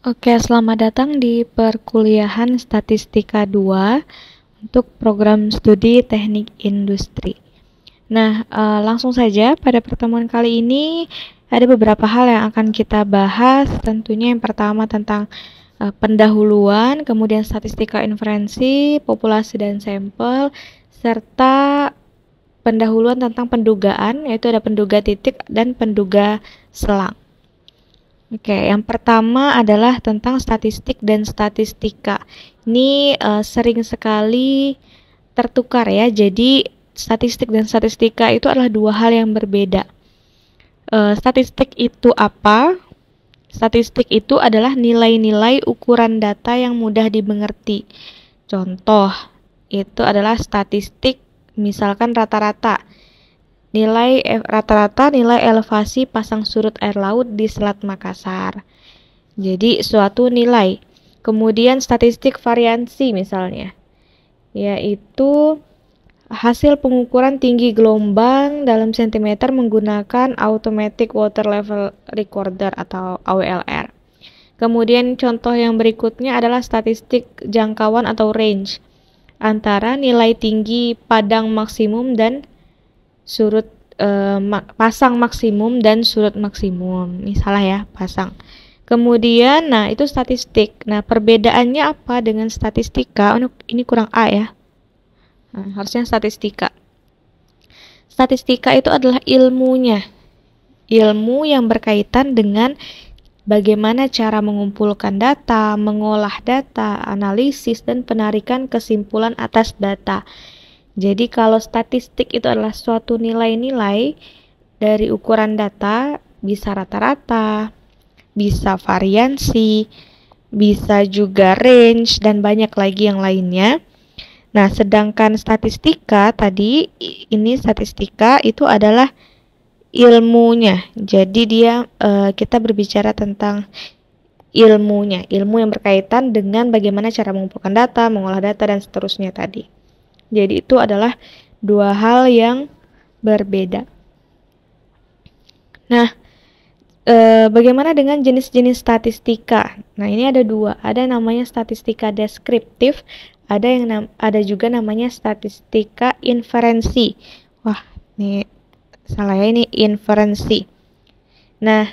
Oke, selamat datang di perkuliahan Statistika 2 untuk program studi Teknik Industri. Nah, langsung saja pada pertemuan kali ini ada beberapa hal yang akan kita bahas. Tentunya yang pertama tentang pendahuluan, kemudian statistika inferensi, populasi dan sampel, serta pendahuluan tentang pendugaan, yaitu ada penduga titik dan penduga selang. Oke, yang pertama adalah tentang statistik dan statistika. Ini sering sekali tertukar ya. Jadi statistik dan statistika itu adalah dua hal yang berbeda. Statistik itu apa? Statistik itu adalah nilai-nilai ukuran data yang mudah dimengerti. Contoh, itu adalah statistik, misalkan rata-rata. Rata-rata nilai elevasi pasang surut air laut di Selat Makassar. Jadi suatu nilai. Kemudian statistik variansi misalnya, yaitu hasil pengukuran tinggi gelombang dalam sentimeter menggunakan Automatic Water Level Recorder atau AWLR. Kemudian contoh yang berikutnya adalah statistik jangkauan atau range antara nilai tinggi padang maksimum dan surut pasang maksimum dan surut maksimum. Misalnya ya, pasang. Kemudian, nah itu statistik. Nah, perbedaannya apa dengan statistika? Oh, ini kurang A ya. Nah, harusnya statistika. Statistika itu adalah ilmunya. Ilmu yang berkaitan dengan bagaimana cara mengumpulkan data, mengolah data, analisis, dan penarikan kesimpulan atas data. Jadi kalau statistik itu adalah suatu nilai-nilai dari ukuran data, bisa rata-rata, bisa variansi, bisa juga range, dan banyak lagi yang lainnya. Nah, sedangkan statistika tadi, ini statistika itu adalah ilmunya. Jadi kita berbicara tentang ilmunya, ilmu yang berkaitan dengan bagaimana cara mengumpulkan data, mengolah data, dan seterusnya tadi. Jadi itu adalah dua hal yang berbeda. Nah, bagaimana dengan jenis-jenis statistika? Nah, ini ada dua. Ada namanya statistika deskriptif, ada juga namanya statistika inferensi. Wah, ini salah ya, ini inferensi. Nah,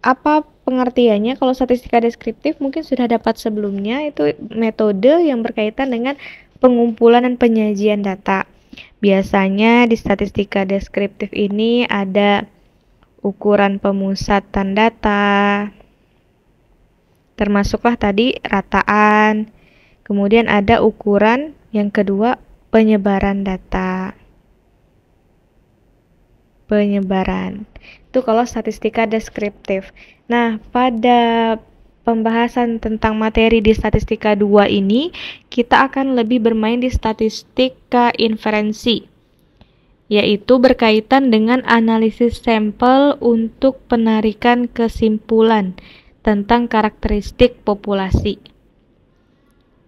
apa pengertiannya? Kalau statistika deskriptif mungkin sudah dapat sebelumnya, itu metode yang berkaitan dengan pengumpulan dan penyajian data. Biasanya di statistika deskriptif ini ada ukuran pemusatan data, termasuklah tadi rataan. Kemudian ada ukuran yang kedua, penyebaran data. Penyebaran. Itu kalau statistika deskriptif. Nah, pada pembahasan tentang materi di statistika 2 ini, kita akan lebih bermain di statistika inferensi, yaitu berkaitan dengan analisis sampel untuk penarikan kesimpulan tentang karakteristik populasi.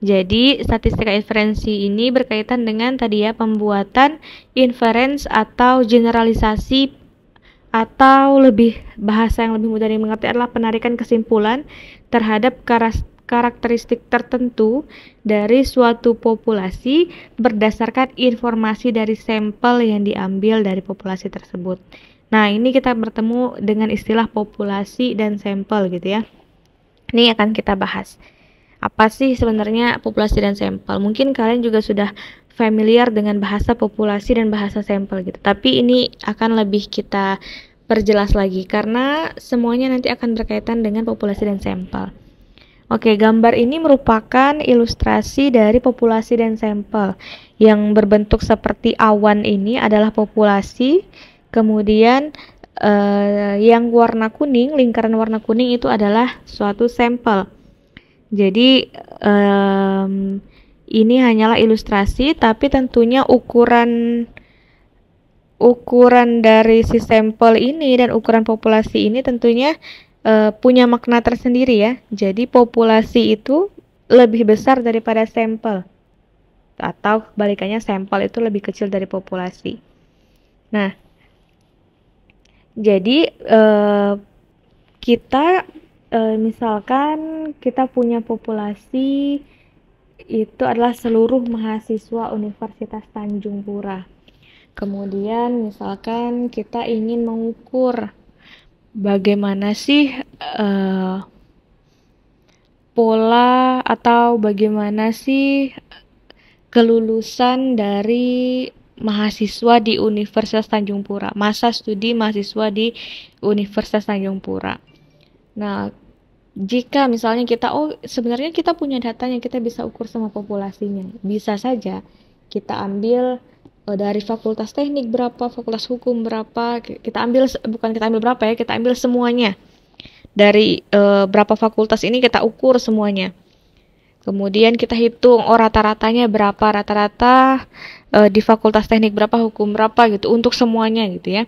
Jadi, statistika inferensi ini berkaitan dengan tadi ya, pembuatan inference atau generalisasi, atau bahasa yang lebih mudah dimengerti adalah penarikan kesimpulan terhadap karakteristik tertentu dari suatu populasi berdasarkan informasi dari sampel yang diambil dari populasi tersebut. Nah, ini kita bertemu dengan istilah populasi dan sampel gitu ya. Ini akan kita bahas. Apa sih sebenarnya populasi dan sampel? Mungkin kalian juga sudah familiar dengan bahasa populasi dan bahasa sampel gitu. Tapi ini akan lebih kita perjelas lagi karena semuanya nanti akan berkaitan dengan populasi dan sampel. Oke, gambar ini merupakan ilustrasi dari populasi dan sampel. Yang berbentuk seperti awan ini adalah populasi. Kemudian yang warna kuning, lingkaran warna kuning itu adalah suatu sampel. Jadi ini hanyalah ilustrasi, tapi tentunya ukuran dari si sampel ini dan ukuran populasi ini tentunya punya makna tersendiri ya. Jadi populasi itu lebih besar daripada sampel, atau kebalikannya sampel itu lebih kecil dari populasi. Nah, jadi kita misalkan kita punya populasi itu adalah seluruh mahasiswa Universitas Tanjung Pura. Kemudian misalkan kita ingin mengukur bagaimana sih pola atau bagaimana sih kelulusan dari mahasiswa di Universitas Tanjung Pura, masa studi mahasiswa di Universitas Tanjung Pura. Nah, jika misalnya kita, sebenarnya kita punya datanya, kita bisa ukur semua populasinya. Bisa saja kita ambil dari fakultas teknik berapa, fakultas hukum berapa, kita ambil, bukan kita ambil berapa ya, kita ambil semuanya. Dari berapa fakultas ini kita ukur semuanya. Kemudian kita hitung, rata-ratanya berapa, rata-rata di fakultas teknik berapa, hukum berapa gitu, untuk semuanya gitu ya.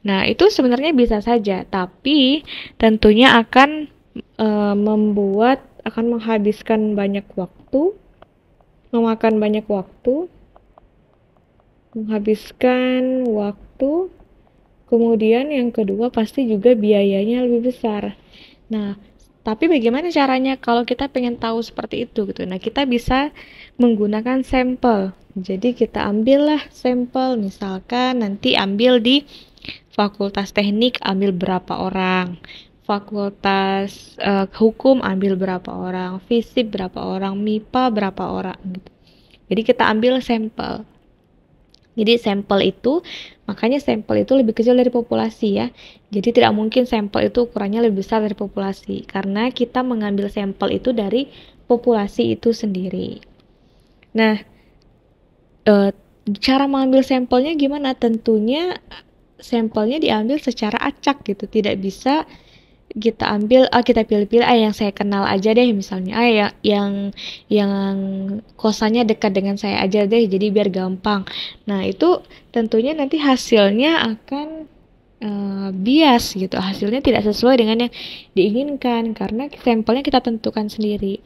Nah, itu sebenarnya bisa saja, tapi tentunya akan akan menghabiskan banyak waktu, memakan banyak waktu, menghabiskan waktu, kemudian yang kedua pasti juga biayanya lebih besar. Nah, tapi bagaimana caranya kalau kita pengen tahu seperti itu gitu? Nah, kita bisa menggunakan sampel. Jadi kita ambillah sampel, misalkan nanti ambil di Fakultas Teknik ambil berapa orang, Fakultas Hukum ambil berapa orang, FISIP berapa orang, MIPA berapa orang gitu. Jadi kita ambil sampel. Jadi sampel itu, makanya sampel itu lebih kecil dari populasi ya. Jadi tidak mungkin sampel itu ukurannya lebih besar dari populasi, karena kita mengambil sampel itu dari populasi itu sendiri. Nah, cara mengambil sampelnya gimana? Tentunya sampelnya diambil secara acak gitu, tidak bisa kita ambil kita pilih-pilih yang saya kenal aja deh, misalnya yang kosannya dekat dengan saya aja deh, jadi biar gampang. Nah, itu tentunya nanti hasilnya akan bias gitu, hasilnya tidak sesuai dengan yang diinginkan karena sampelnya kita tentukan sendiri.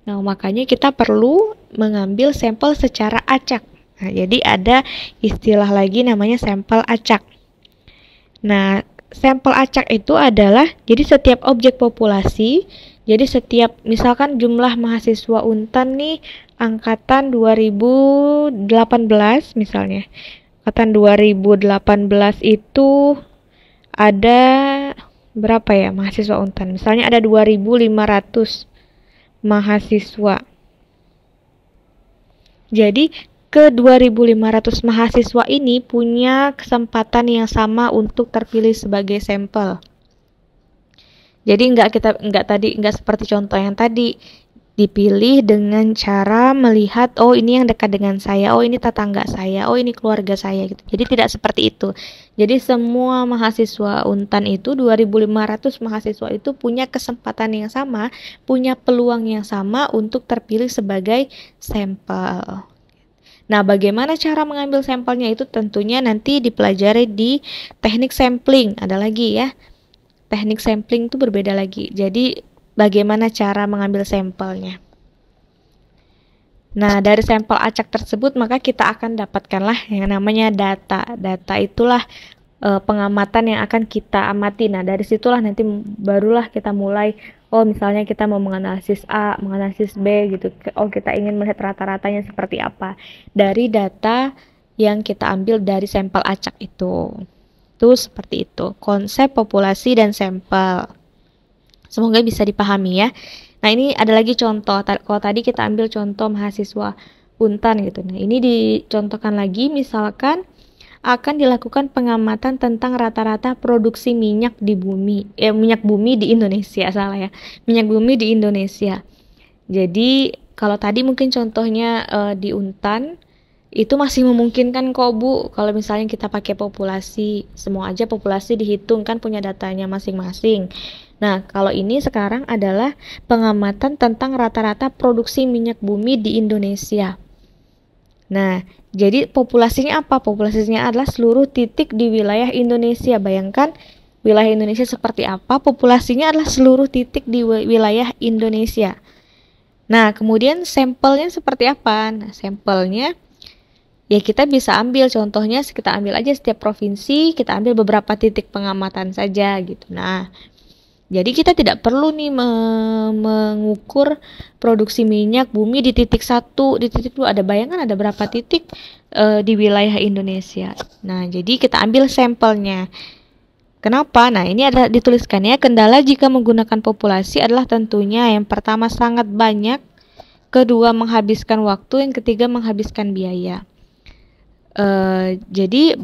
Nah, makanya kita perlu mengambil sampel secara acak. Nah, jadi ada istilah lagi namanya sampel acak. Nah, sampel acak itu adalah, jadi setiap objek populasi, jadi setiap, misalkan jumlah mahasiswa Untan nih, angkatan 2018 misalnya. Angkatan 2018 itu ada berapa ya mahasiswa Untan? Misalnya ada 2.500 mahasiswa. Jadi ke 2.500 mahasiswa ini punya kesempatan yang sama untuk terpilih sebagai sampel. Jadi nggak seperti contoh yang tadi dipilih dengan cara melihat, ini yang dekat dengan saya, ini tetangga saya, ini keluarga saya gitu. Jadi tidak seperti itu. Jadi semua mahasiswa Untan itu 2.500 mahasiswa itu punya kesempatan yang sama, punya peluang yang sama untuk terpilih sebagai sampel. Nah, bagaimana cara mengambil sampelnya itu tentunya nanti dipelajari di teknik sampling. Ada lagi ya. Teknik sampling itu berbeda lagi. Jadi, bagaimana cara mengambil sampelnya. Nah, dari sampel acak tersebut maka kita akan dapatkanlah yang namanya data. Data itulah pengamatan yang akan kita amati. Nah, dari situlah nanti barulah kita mulai, misalnya kita mau menganalisis A, menganalisis B gitu. Kita ingin melihat rata-ratanya seperti apa dari data yang kita ambil dari sampel acak itu. Itu seperti itu, konsep populasi dan sampel. Semoga bisa dipahami ya. Nah, ini ada lagi contoh. Kalau tadi kita ambil contoh mahasiswa Untan gitu. Nah, ini dicontohkan lagi, misalkan akan dilakukan pengamatan tentang rata-rata produksi minyak di bumi, minyak bumi di Indonesia, salah ya, minyak bumi di Indonesia. Jadi kalau tadi mungkin contohnya di Untan itu masih memungkinkan kok Bu, kalau misalnya kita pakai populasi, semua aja populasi dihitung kan punya datanya masing-masing. Nah, kalau ini sekarang adalah pengamatan tentang rata-rata produksi minyak bumi di Indonesia. Nah, jadi populasinya apa? Populasinya adalah seluruh titik di wilayah Indonesia. Bayangkan wilayah Indonesia seperti apa, populasinya adalah seluruh titik di wilayah Indonesia. Nah, kemudian sampelnya seperti apa? Nah, sampelnya ya kita bisa ambil, contohnya kita ambil aja setiap provinsi, kita ambil beberapa titik pengamatan saja gitu. Nah, Jadi kita tidak perlu nih mengukur produksi minyak bumi di titik 1, di titik 2. Ada bayangan ada berapa titik di wilayah Indonesia. Nah, jadi kita ambil sampelnya. Kenapa? Nah, ini ada dituliskannya, kendala jika menggunakan populasi adalah tentunya yang pertama sangat banyak, kedua menghabiskan waktu, yang ketiga menghabiskan biaya. Jadi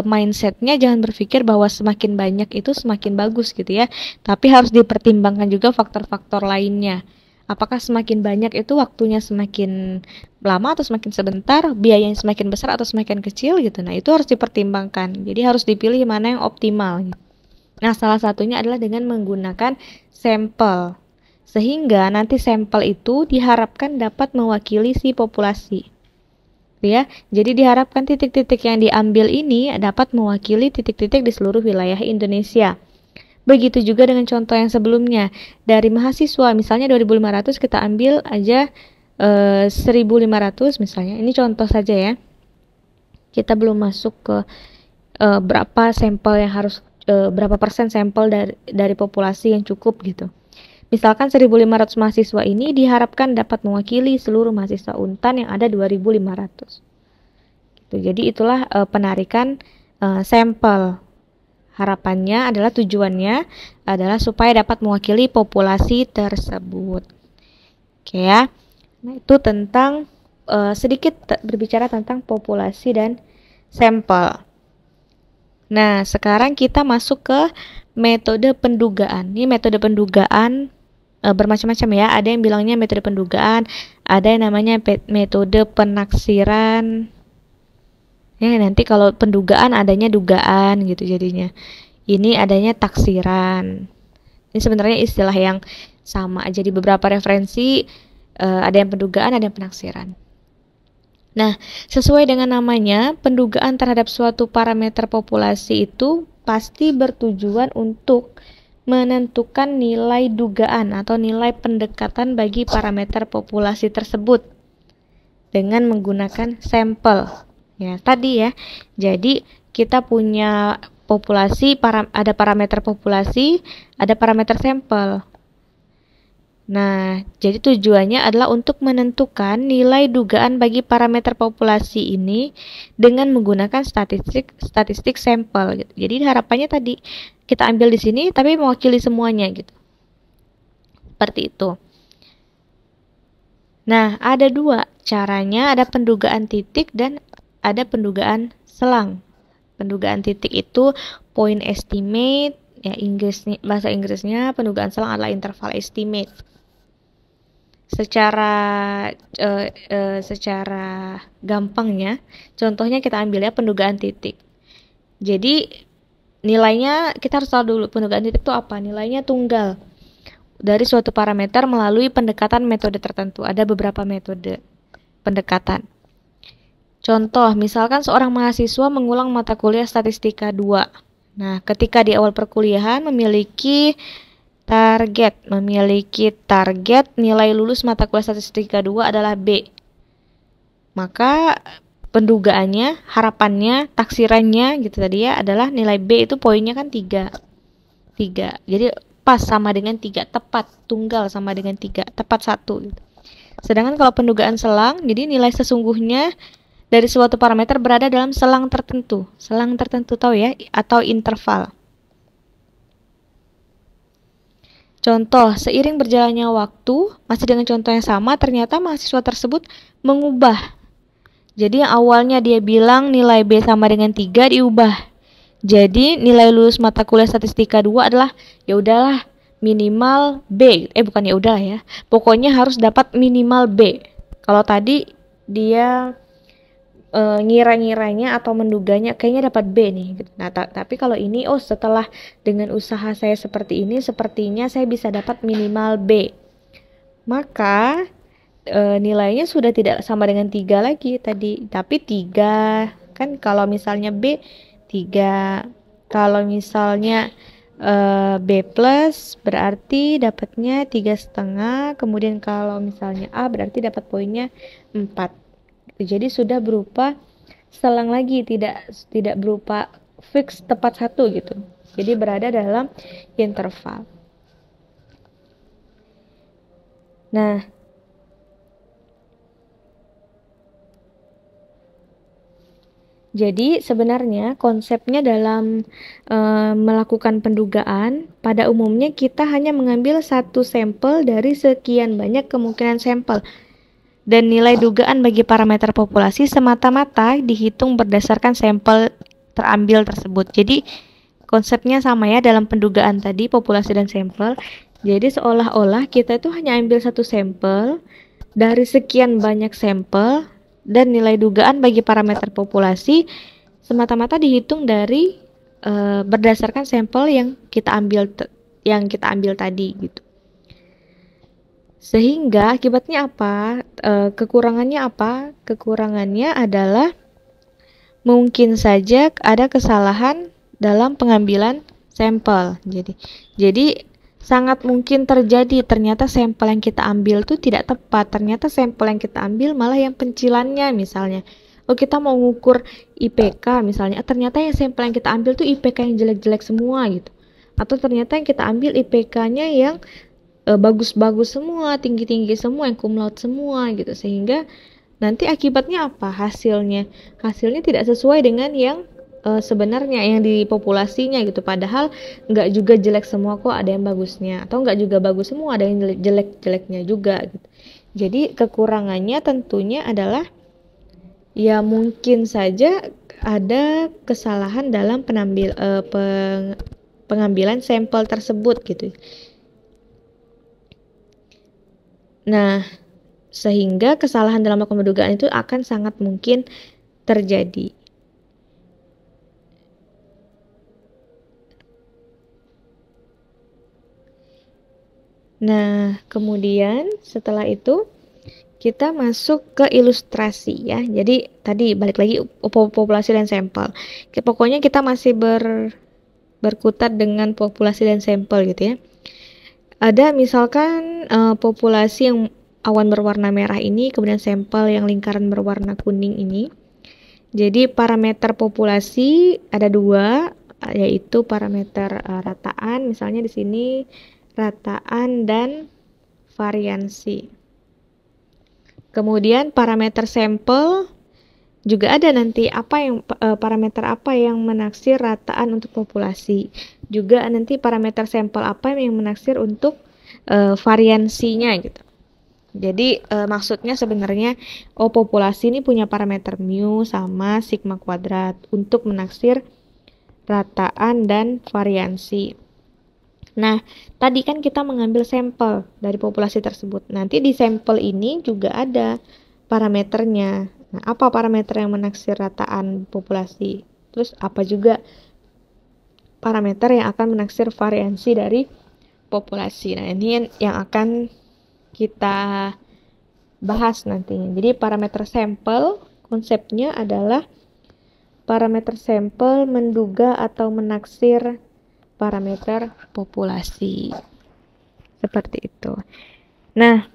mindsetnya jangan berpikir bahwa semakin banyak itu semakin bagus gitu ya, tapi harus dipertimbangkan juga faktor-faktor lainnya. Apakah semakin banyak itu waktunya semakin lama atau semakin sebentar, biayanya semakin besar atau semakin kecil gitu. Nah, itu harus dipertimbangkan. Jadi harus dipilih mana yang optimal. Nah, salah satunya adalah dengan menggunakan sampel. Sehingga nanti sampel itu diharapkan dapat mewakili si populasi. Ya, jadi diharapkan titik-titik yang diambil ini dapat mewakili titik-titik di seluruh wilayah Indonesia. Begitu juga dengan contoh yang sebelumnya. Dari mahasiswa, misalnya 2.500 kita ambil aja 1.500 misalnya. Ini contoh saja ya. Kita belum masuk ke berapa sampel yang harus berapa persen sampel dari populasi yang cukup gitu. Misalkan 1.500 mahasiswa ini diharapkan dapat mewakili seluruh mahasiswa Untan yang ada 2.500. Gitu. Jadi itulah penarikan sampel. Harapannya adalah tujuannya adalah supaya dapat mewakili populasi tersebut. Oke ya. Nah, itu tentang sedikit berbicara tentang populasi dan sampel. Nah, sekarang kita masuk ke metode pendugaan. Ini metode pendugaan bermacam-macam ya. Ada yang bilangnya metode pendugaan, ada yang namanya metode penaksiran. Ya, nanti kalau pendugaan adanya dugaan gitu jadinya. Ini adanya taksiran. Ini sebenarnya istilah yang sama. Jadi beberapa referensi ada yang pendugaan, ada yang penaksiran. Nah, sesuai dengan namanya, pendugaan terhadap suatu parameter populasi itu pasti bertujuan untuk menentukan nilai dugaan atau nilai pendekatan bagi parameter populasi tersebut dengan menggunakan sampel. Ya, tadi ya. Jadi, kita punya populasi, ada parameter populasi, ada parameter sampel. Nah, jadi tujuannya adalah untuk menentukan nilai dugaan bagi parameter populasi ini dengan menggunakan statistik sampel gitu. Jadi harapannya tadi kita ambil di sini tapi mewakili semuanya gitu. Seperti itu. Nah, ada dua caranya, ada pendugaan titik dan ada pendugaan selang. Pendugaan titik itu point estimate, ya bahasa Inggrisnya, pendugaan selang adalah interval estimate. Secara gampangnya, contohnya kita ambil ya pendugaan titik. Jadi nilainya kita harus tahu dulu pendugaan titik itu apa. Nilainya tunggal dari suatu parameter melalui pendekatan metode tertentu. Ada beberapa metode pendekatan. Contoh, misalkan seorang mahasiswa mengulang mata kuliah statistika 2. Nah, ketika di awal perkuliahan memiliki target nilai lulus mata kuliah statistika 2 adalah B. Maka pendugaannya, harapannya, taksirannya gitu tadi ya adalah nilai B itu poinnya kan 3. Jadi pas sama dengan 3, tepat, tunggal sama dengan 3, tepat 1 gitu. Sedangkan kalau pendugaan selang, jadi nilai sesungguhnya dari suatu parameter berada dalam selang tertentu. Selang tertentu tahu ya, atau interval. Contoh, seiring berjalannya waktu, masih dengan contoh yang sama, ternyata mahasiswa tersebut mengubah. Jadi yang awalnya dia bilang nilai B sama dengan 3 diubah. Jadi nilai lulus mata kuliah statistika 2 adalah ya udahlah minimal B. Bukan ya udahlah ya. Pokoknya harus dapat minimal B. Kalau tadi dia ngira-ngiranya atau menduganya kayaknya dapat B nih gitu. Nah, tapi kalau ini setelah dengan usaha saya seperti ini sepertinya saya bisa dapat minimal B. Maka nilainya sudah tidak sama dengan 3 lagi tadi, tapi 3 kan kalau misalnya B 3, kalau misalnya B plus berarti dapatnya 3,5, kemudian kalau misalnya A berarti dapat poinnya 4. Jadi sudah berupa selang lagi, tidak berupa fix tepat 1 gitu. Jadi berada dalam interval. Nah, jadi sebenarnya konsepnya dalam melakukan pendugaan, pada umumnya kita hanya mengambil satu sampel dari sekian banyak kemungkinan sampel. Dan nilai dugaan bagi parameter populasi semata-mata dihitung berdasarkan sampel terambil tersebut. Jadi konsepnya sama ya dalam pendugaan tadi, populasi dan sampel. Jadi seolah-olah kita itu hanya ambil satu sampel dari sekian banyak sampel, dan nilai dugaan bagi parameter populasi semata-mata dihitung dari berdasarkan sampel yang kita ambil tadi gitu. Sehingga akibatnya apa? Kekurangannya apa? Kekurangannya adalah mungkin saja ada kesalahan dalam pengambilan sampel. Jadi sangat mungkin terjadi ternyata sampel yang kita ambil tuh tidak tepat. Ternyata sampel yang kita ambil malah yang pencilannya misalnya. Oh, kita mau ngukur IPK misalnya, ternyata yang sampel yang kita ambil tuh IPK yang jelek-jelek semua gitu. Atau ternyata yang kita ambil IPK-nya yang bagus-bagus semua, tinggi-tinggi semua, yang cum laude semua gitu, sehingga nanti akibatnya apa? Hasilnya tidak sesuai dengan yang sebenarnya yang di populasinya gitu, padahal nggak juga jelek semua kok, ada yang bagusnya, atau nggak juga bagus semua, ada yang jelek-jeleknya juga gitu. Jadi kekurangannya tentunya adalah ya mungkin saja ada kesalahan dalam pengambilan sampel tersebut gitu. Nah, sehingga kesalahan dalam melakukan pendugaan itu akan sangat mungkin terjadi. Nah, kemudian setelah itu kita masuk ke ilustrasi ya. Jadi tadi balik lagi populasi dan sampel. Pokoknya kita masih berkutat dengan populasi dan sampel gitu ya. Ada misalkan populasi yang awan berwarna merah ini, kemudian sampel yang lingkaran berwarna kuning ini. Jadi parameter populasi ada dua, yaitu parameter rataan, misalnya di sini rataan dan variansi. Kemudian parameter sampel juga ada nanti parameter apa yang menaksir rataan untuk populasi. Juga nanti parameter sampel apa yang menaksir untuk variansinya gitu. Jadi maksudnya sebenarnya populasi ini punya parameter mu sama sigma kuadrat untuk menaksir rataan dan variansi. Nah, tadi kan kita mengambil sampel dari populasi tersebut. Nanti di sampel ini juga ada parameternya. Nah, apa parameter yang menaksir rataan populasi? Terus apa juga parameter yang akan menaksir variansi dari populasi? Nah, ini yang akan kita bahas nantinya. Jadi parameter sampel konsepnya adalah parameter sampel menduga atau menaksir parameter populasi. Seperti itu. Nah,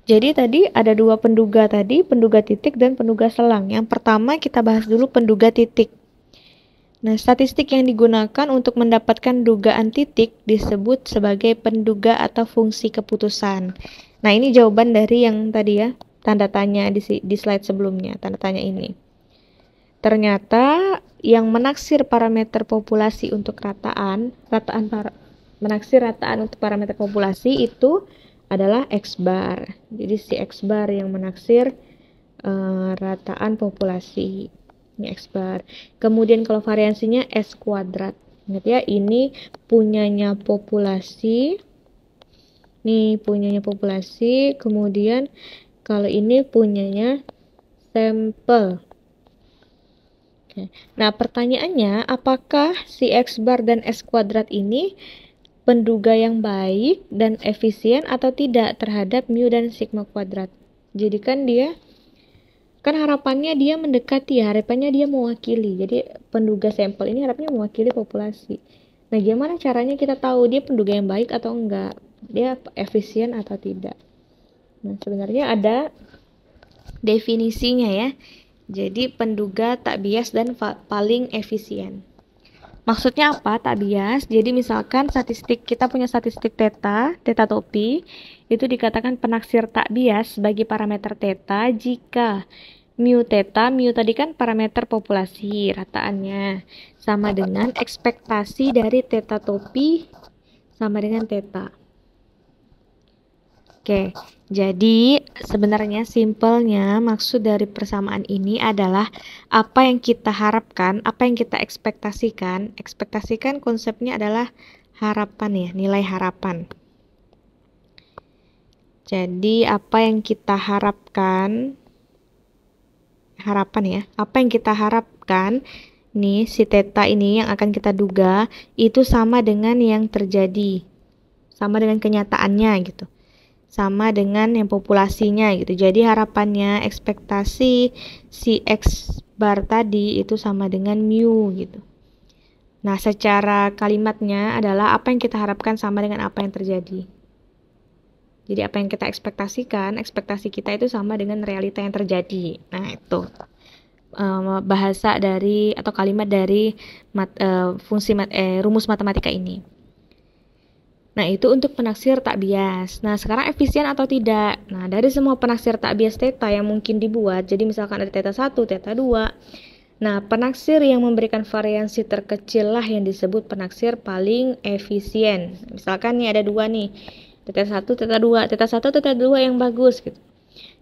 jadi tadi ada dua penduga tadi, penduga titik dan penduga selang. Yang pertama kita bahas dulu penduga titik. Nah, statistik yang digunakan untuk mendapatkan dugaan titik disebut sebagai penduga atau fungsi keputusan. Nah, ini jawaban dari yang tadi ya, tanda tanya di slide sebelumnya, tanda tanya ini. Ternyata yang menaksir parameter populasi untuk menaksir rataan untuk parameter populasi itu adalah X bar. Jadi si X bar yang menaksir rataan populasi. Ini X bar. Kemudian kalau variansinya S kuadrat. Ingat ya, ini punyanya populasi. Nih punyanya populasi. Kemudian kalau ini punyanya sampel. Nah, pertanyaannya, apakah si X bar dan S kuadrat ini penduga yang baik dan efisien atau tidak terhadap mu dan sigma kuadrat? Jadi kan harapannya dia mendekati, harapannya dia mewakili. Jadi penduga sampel ini harapnya mewakili populasi. Nah, gimana caranya kita tahu dia penduga yang baik atau enggak? Dia efisien atau tidak? Nah, sebenarnya ada definisinya ya. Jadi penduga tak bias dan paling efisien. Maksudnya apa tak bias? Jadi misalkan kita punya statistik theta topi, itu dikatakan penaksir tak bias bagi parameter theta jika mu tadi kan parameter populasi rataannya, sama dengan ekspektasi dari theta topi sama dengan theta. Oke, jadi sebenarnya simpelnya maksud dari persamaan ini adalah apa yang kita harapkan, apa yang kita ekspektasikan. Ekspektasikan konsepnya adalah harapan ya, nilai harapan. Jadi apa yang kita harapkan, apa yang kita harapkan nih si theta ini yang akan kita duga itu sama dengan yang terjadi, sama dengan kenyataannya gitu. Sama dengan yang populasinya gitu. Jadi harapannya ekspektasi si X bar tadi itu sama dengan mu gitu. Nah, secara kalimatnya adalah apa yang kita harapkan sama dengan apa yang terjadi. Jadi apa yang kita ekspektasikan, ekspektasi kita itu sama dengan realita yang terjadi. Nah, itu bahasa dari atau kalimat dari rumus matematika ini. Nah, itu untuk penaksir tak bias. Nah, sekarang efisien atau tidak? Nah, dari semua penaksir tak bias theta yang mungkin dibuat, jadi misalkan ada theta 1, theta 2. Nah, penaksir yang memberikan variansi terkecil lah yang disebut penaksir paling efisien. Misalkan nih ada dua nih, theta 1, theta 2. Theta 1, theta 2 yang bagus gitu.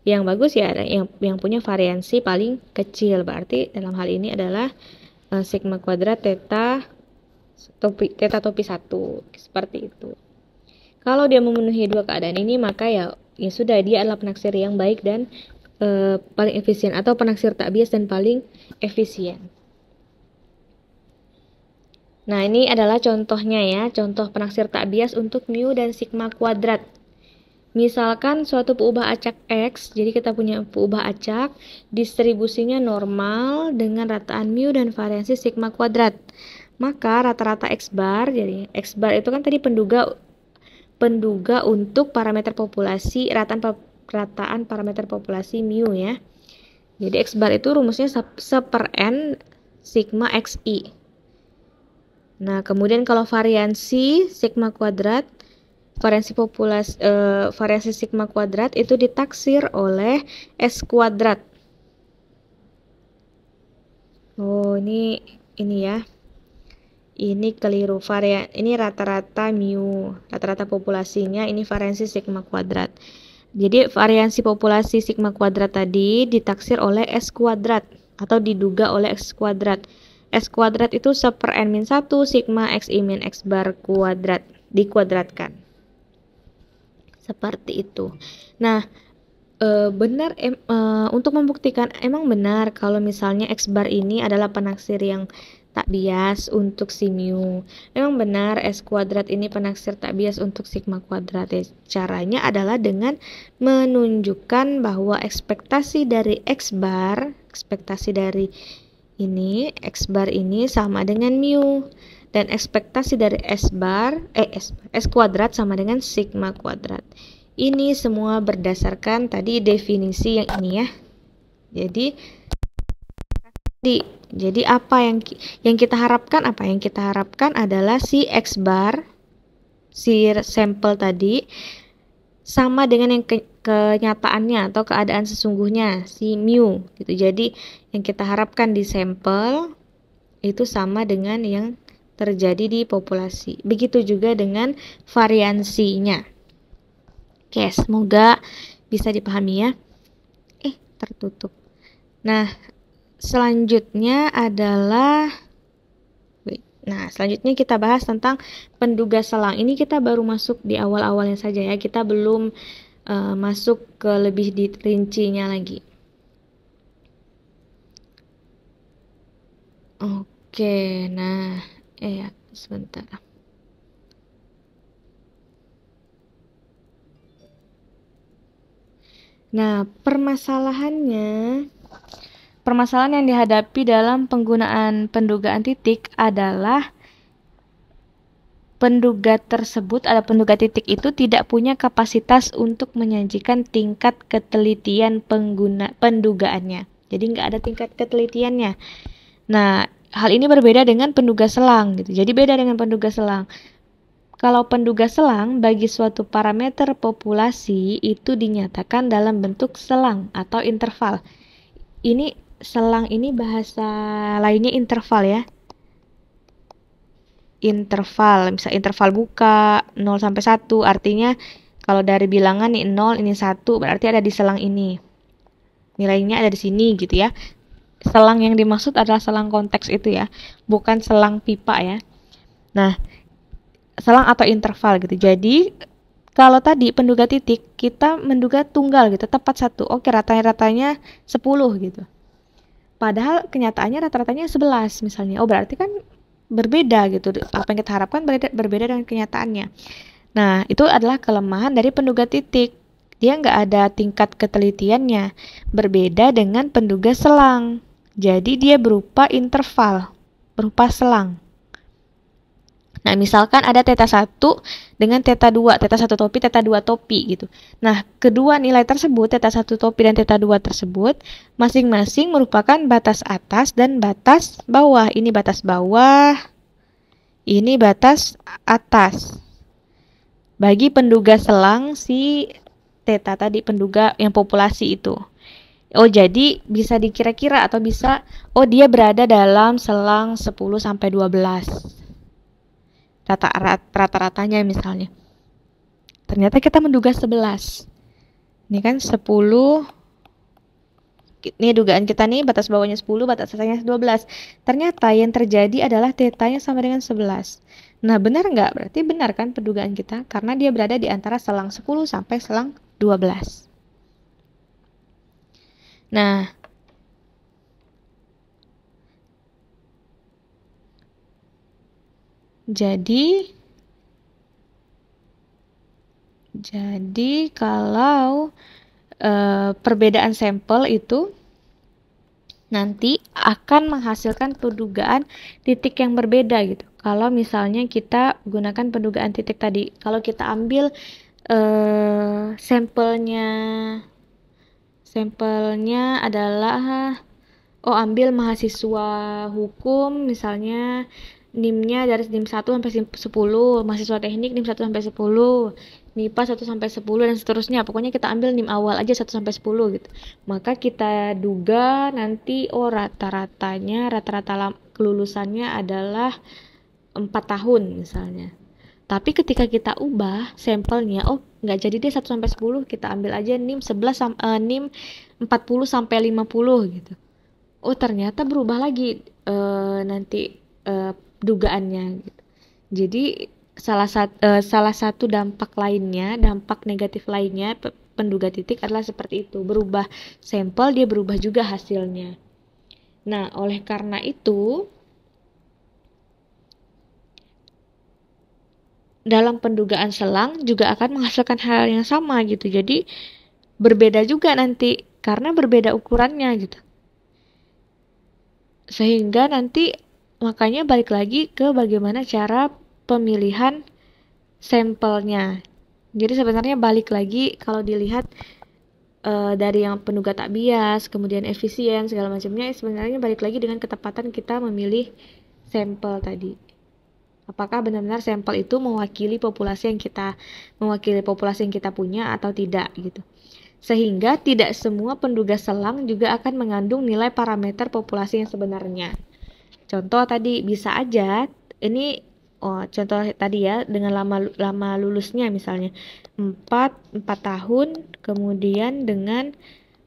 Yang bagus ya ada yang punya variansi paling kecil. Berarti dalam hal ini adalah sigma kuadrat theta topi 1. Seperti itu. Kalau dia memenuhi dua keadaan ini, maka ya sudah, dia adalah penaksir yang baik dan paling efisien, atau penaksir tak bias dan paling efisien. Nah, ini adalah contohnya ya, contoh penaksir tak bias untuk mu dan sigma kuadrat. Misalkan suatu peubah acak X, jadi kita punya peubah acak, distribusinya normal dengan rataan mu dan variansi sigma kuadrat. Maka rata-rata X bar, jadi X bar itu kan tadi penduga untuk parameter populasi, rataan parameter populasi mu ya. Jadi X bar itu rumusnya 1/n sigma xi. Nah, kemudian kalau variansi sigma kuadrat, variansi sigma kuadrat itu ditaksir oleh S kuadrat. Oh, ini ya. Ini keliru, ini rata-rata mu, rata-rata populasinya, ini variansi sigma kuadrat. Jadi variansi populasi sigma kuadrat tadi ditaksir oleh S kuadrat atau diduga oleh X kuadrat. S kuadrat itu 1/n-1 sigma xi min X bar kuadrat dikuadratkan. Seperti itu. Nah, benar untuk membuktikan emang benar kalau misalnya X bar ini adalah penaksir yang tak bias untuk si mu. Memang benar S kuadrat ini penaksir tak bias untuk sigma kuadrat. Ya, caranya adalah dengan menunjukkan bahwa ekspektasi dari X bar, ekspektasi dari ini X bar ini sama dengan mu, dan ekspektasi dari S kuadrat sama dengan sigma kuadrat. Ini semua berdasarkan tadi definisi yang ini ya. Jadi apa yang kita harapkan, adalah si X bar, si sampel tadi sama dengan yang kenyataannya atau keadaan sesungguhnya si mu gitu. Jadi yang kita harapkan di sampel itu sama dengan yang terjadi di populasi. Begitu juga dengan variansinya. Oke, semoga bisa dipahami ya. Tertutup. Nah, selanjutnya kita bahas tentang penduga selang. Ini kita baru masuk di awal-awalnya saja ya. Kita belum masuk ke lebih rincinya lagi. Oke, nah, sebentar. Nah, permasalahan yang dihadapi dalam penggunaan pendugaan titik adalah penduga titik itu tidak punya kapasitas untuk menyajikan tingkat ketelitian pendugaannya. Jadi nggak ada tingkat ketelitiannya. Nah, hal ini berbeda dengan penduga selang gitu. Jadi beda dengan penduga selang. Kalau penduga selang bagi suatu parameter populasi itu dinyatakan dalam bentuk selang atau interval. Ini selang ini bahasa lainnya interval ya. Interval, misal interval buka 0 sampai 1, artinya kalau dari bilangan nih 0 ini 1, berarti ada di selang ini. Nilainya ada di sini gitu ya. Selang yang dimaksud adalah selang konteks itu ya, bukan selang pipa ya. Nah, selang atau interval gitu. Jadi kalau tadi penduga titik kita menduga tunggal gitu, tepat 1. Oke, ratanya 10 gitu. Padahal kenyataannya rata-ratanya 11 misalnya. Oh, berarti kan berbeda gitu. Apa yang kita harapkan berbeda dengan kenyataannya. Nah, itu adalah kelemahan dari penduga titik. Dia nggak ada tingkat ketelitiannya. Berbeda dengan penduga selang. Jadi dia berupa interval, berupa selang. Nah, misalkan ada theta 1 dengan theta 2, theta 1 topi, theta 2 topi gitu. Nah, kedua nilai tersebut, theta 1 topi dan theta 2 tersebut, masing-masing merupakan batas atas dan batas bawah. Ini batas bawah, ini batas atas. Bagi penduga selang si theta tadi, penduga yang populasi itu. Oh, jadi bisa dikira-kira atau bisa, oh dia berada dalam selang 10 sampai 12. Rata-ratanya misalnya. Ternyata kita menduga 11. Ini kan 10. Ini dugaan kita nih, batas bawahnya 10, batas atasnya 12. Ternyata yang terjadi adalah tetanya sama dengan 11. Nah, benar nggak? Berarti benar kan pendugaan kita? Karena dia berada di antara selang 10 sampai selang 12. Nah, jadi kalau perbedaan sampel itu nanti akan menghasilkan pendugaan titik yang berbeda gitu. Kalau misalnya kita gunakan pendugaan titik tadi, kalau kita ambil sampelnya adalah ambil mahasiswa hukum misalnya, NIM-nya dari NIM 1 sampai 10, mahasiswa teknik NIM 1 sampai 10, MIPA 1 sampai 10 dan seterusnya. Pokoknya kita ambil NIM awal aja 1 sampai 10 gitu. Maka kita duga nanti rata-rata kelulusannya adalah 4 tahun misalnya. Tapi ketika kita ubah sampelnya, nggak jadi deh 1 sampai 10, kita ambil aja NIM 40 sampai 50 gitu. Oh, ternyata berubah lagi nanti dugaannya gitu. Jadi salah satu dampak negatif lainnya penduga titik adalah seperti itu. Berubah sampel, dia berubah juga hasilnya. Nah, oleh karena itu dalam pendugaan selang juga akan menghasilkan hal yang sama gitu. Jadi berbeda juga nanti karena berbeda ukurannya gitu. Sehingga nanti makanya balik lagi ke bagaimana cara pemilihan sampelnya. Jadi sebenarnya balik lagi kalau dilihat dari yang penduga tak bias, kemudian efisien segala macamnya, sebenarnya balik lagi dengan ketepatan kita memilih sampel tadi. Apakah benar-benar sampel itu mewakili populasi yang kita punya atau tidak gitu. Sehingga tidak semua penduga selang juga akan mengandung nilai parameter populasi yang sebenarnya. Contoh tadi bisa aja ini contoh tadi ya dengan lama lulusnya misalnya 4 tahun, kemudian dengan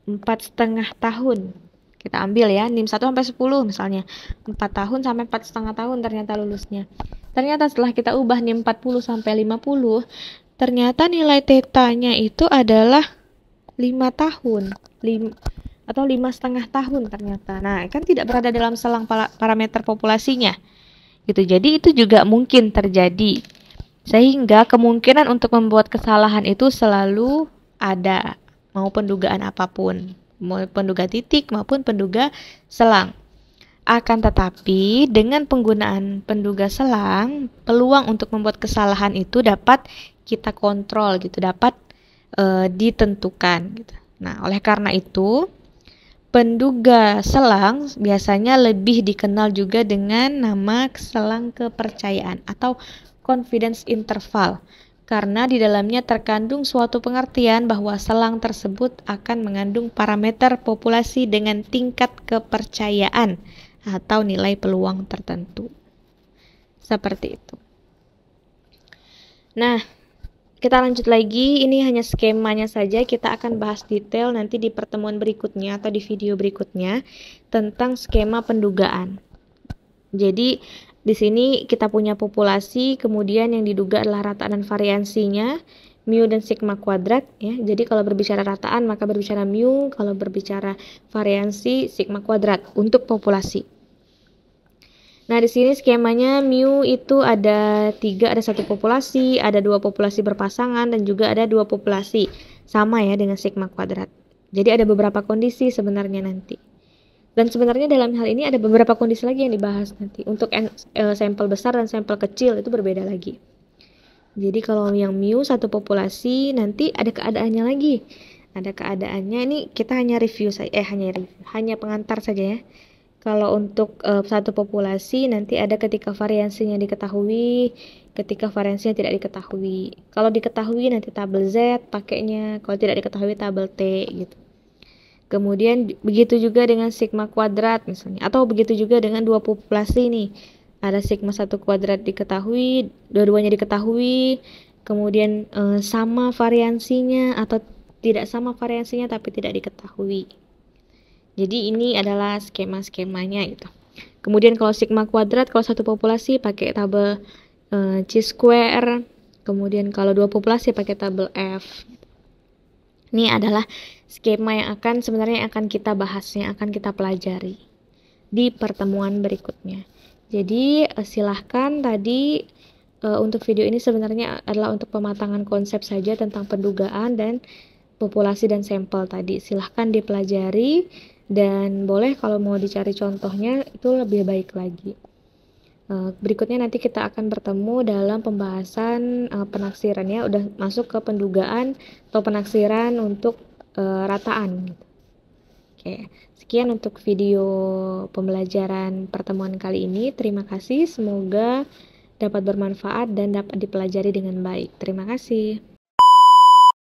4,5 tahun. Kita ambil ya NIM 1 sampai 10 misalnya. 4 tahun sampai 4,5 tahun ternyata lulusnya. Ternyata setelah kita ubah NIM 40 sampai 50, ternyata nilai tetanya itu adalah 5 tahun. Atau 5,5 tahun ternyata. Nah, kan tidak berada dalam selang parameter populasinya. Gitu. Jadi itu juga mungkin terjadi. Sehingga kemungkinan untuk membuat kesalahan itu selalu ada, mau pendugaan apapun, mau penduga titik maupun penduga selang. Akan tetapi dengan penggunaan penduga selang, peluang untuk membuat kesalahan itu dapat kita kontrol gitu, dapat ditentukan gitu. Nah, oleh karena itu Penduga selang biasanya lebih dikenal juga dengan nama selang kepercayaan atau confidence interval, karena di dalamnya terkandung suatu pengertian bahwa selang tersebut akan mengandung parameter populasi dengan tingkat kepercayaan atau nilai peluang tertentu. Seperti itu. Nah, kita lanjut lagi, ini hanya skemanya saja, kita akan bahas detail nanti di pertemuan berikutnya atau di video berikutnya tentang skema pendugaan. Jadi di sini kita punya populasi, kemudian yang diduga adalah rataan dan variansinya, mu dan sigma kuadrat ya. Jadi kalau berbicara rataan maka berbicara mu, kalau berbicara variansi sigma kuadrat untuk populasi. Nah, di sini skemanya mu itu ada 3, ada 1 populasi, ada 2 populasi berpasangan, dan juga ada 2 populasi. Sama ya dengan sigma kuadrat. Jadi ada beberapa kondisi sebenarnya nanti. Dan sebenarnya dalam hal ini ada beberapa kondisi lagi yang dibahas nanti. Untuk sampel besar dan sampel kecil itu berbeda lagi. Jadi kalau yang mu 1 populasi nanti ada keadaannya lagi. Ada keadaannya, ini kita hanya review saja, hanya pengantar saja ya. Kalau untuk satu populasi nanti ada ketika variansinya diketahui, ketika variansinya tidak diketahui. Kalau diketahui nanti tabel Z pakainya, kalau tidak diketahui tabel T gitu. Kemudian begitu juga dengan sigma kuadrat misalnya, atau begitu juga dengan 2 populasi nih. Ada sigma 1 kuadrat diketahui, dua-duanya diketahui, kemudian sama variansinya atau tidak sama variansinya tapi tidak diketahui. Jadi ini adalah skema-skemanya gitu. Kemudian kalau sigma kuadrat, kalau satu populasi pakai tabel chi-square. Kemudian kalau 2 populasi pakai tabel F. Ini adalah skema yang sebenarnya akan kita bahas, yang akan kita pelajari di pertemuan berikutnya. Jadi silahkan tadi untuk video ini sebenarnya adalah untuk pematangan konsep saja tentang pendugaan dan populasi dan sampel tadi. Silahkan dipelajari. Dan boleh kalau mau dicari contohnya itu lebih baik lagi. Berikutnya nanti kita akan bertemu dalam pembahasan penaksiran ya, udah masuk ke pendugaan atau penaksiran untuk rataan. Oke, sekian untuk video pembelajaran pertemuan kali ini. Terima kasih, semoga dapat bermanfaat dan dapat dipelajari dengan baik. Terima kasih.